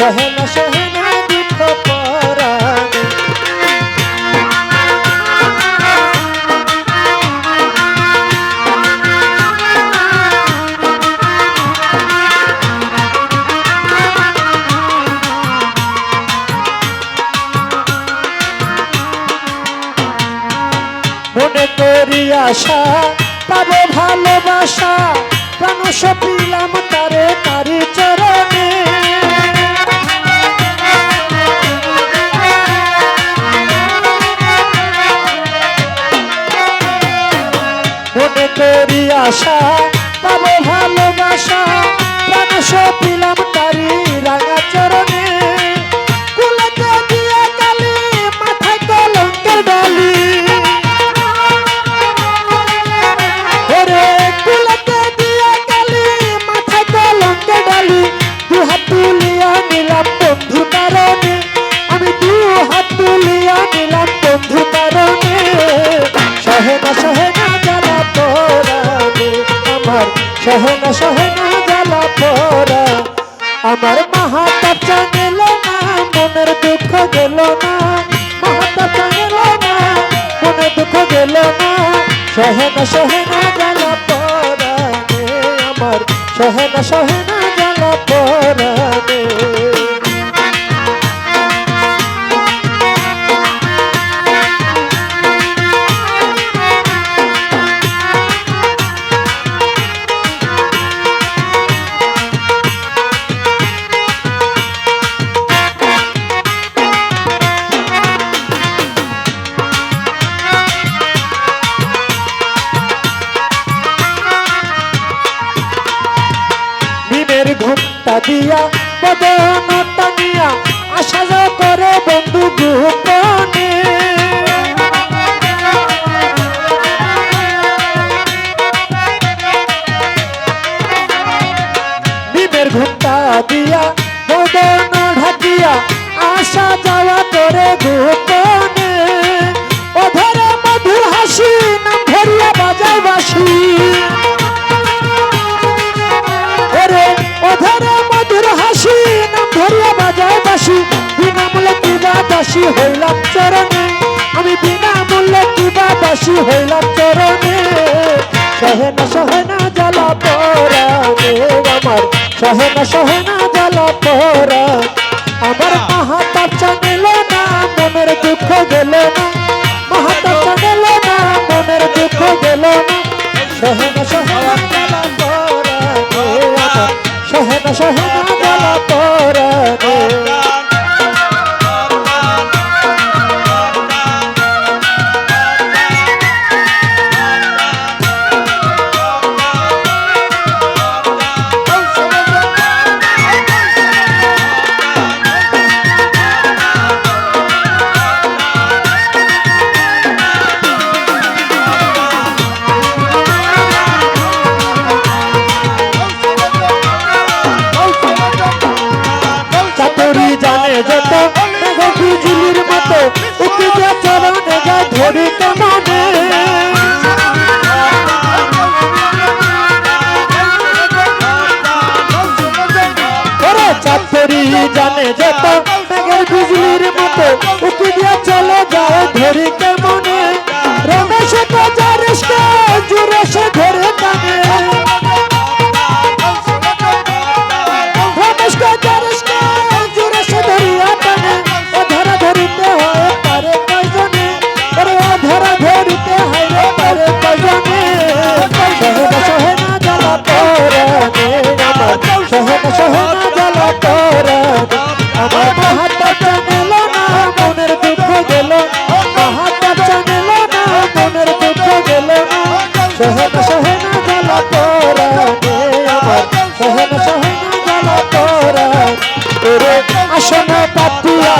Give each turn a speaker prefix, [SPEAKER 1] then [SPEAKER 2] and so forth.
[SPEAKER 1] সহে না দুঃখ পরাণে। মনে করি আশা পাবো ভালোবাসা, প্রাণ সপিলাম তারে তারি চরণে। মনে করি আশা পাবো ভালোবাসা, প্রাণ সপিলাম তারি রাঙা চরণে। কুলকে দিয়া কালি মাথায় কলঙ্কের ডালি, সহে না জ্বালা পোড়া। আমার মাহাতাপ চাঙ্গেল না, মনের দুঃখ গেল না। মাহাতাপ চাঙ্গেল না, মনের দুঃখ গেল না। সহে না জ্বালা পোড়া আমার, সহে না জ্বালা পোড়া। ঘুমটা দিয়া বদন টানিয়া আশা করে বন্ধু গোপনে। নিমের ঘুমটা দিয়া বদন ঢাকিয়া আশা যাওয়া করে গোপনে। অধরে মধুর হাসি নাম ধরিয়া বাজায় বাঁশি, অধরে মধুর হাসি নাম ধরিয়া বাজায় বাঁশি। বিনামূল্যে কিবা দাসী হইলাম চরণে, আমি বিনামূল্যে কিবা দাসী হইলাম চরণে। সহে না জ্বালা পোড়া আমার, সহে না জ্বালা পোড়া। আমার মাহাতাপ চাঙ্গেল না, মনের দুঃখ গেল না। মাহাতাপ চাঙ্গেল না, মনের দুঃখ গেল না। সহে না জ্বালা পোড়া আমার, সহে না জ্বালা পোড়া। জানে যত বিজুলির মতো উঠিয়া চরণে যায় ধরি কেমনে। চাতরি জানে যত বিজুলির মতো উঠিয়া চলে যায় ধরি কেমনে। রমেশে তো জারিসকে জুড়ে সে ধরে টানে, রমেশকে জারিসকে জুড়ে সে ধরিয়া টানে। অধরা ধরিতে হয় তারে কয়জনে, অধরা ধরিতে হয় তারে কয়জনে। সহে না জ্বালা পোড়া আমার, সহে না জ্বালা পোড়া। আমার মাহাতাপ চাঙ্গেল না, মনের দুঃখ গেল। মাহাতাপ চাঙ্গেল না, মনের দুঃখ গেল না। সহে না জ্বালা পোড়া আমার, সহে না জ্বালা পোড়া। আসন পাতিয়া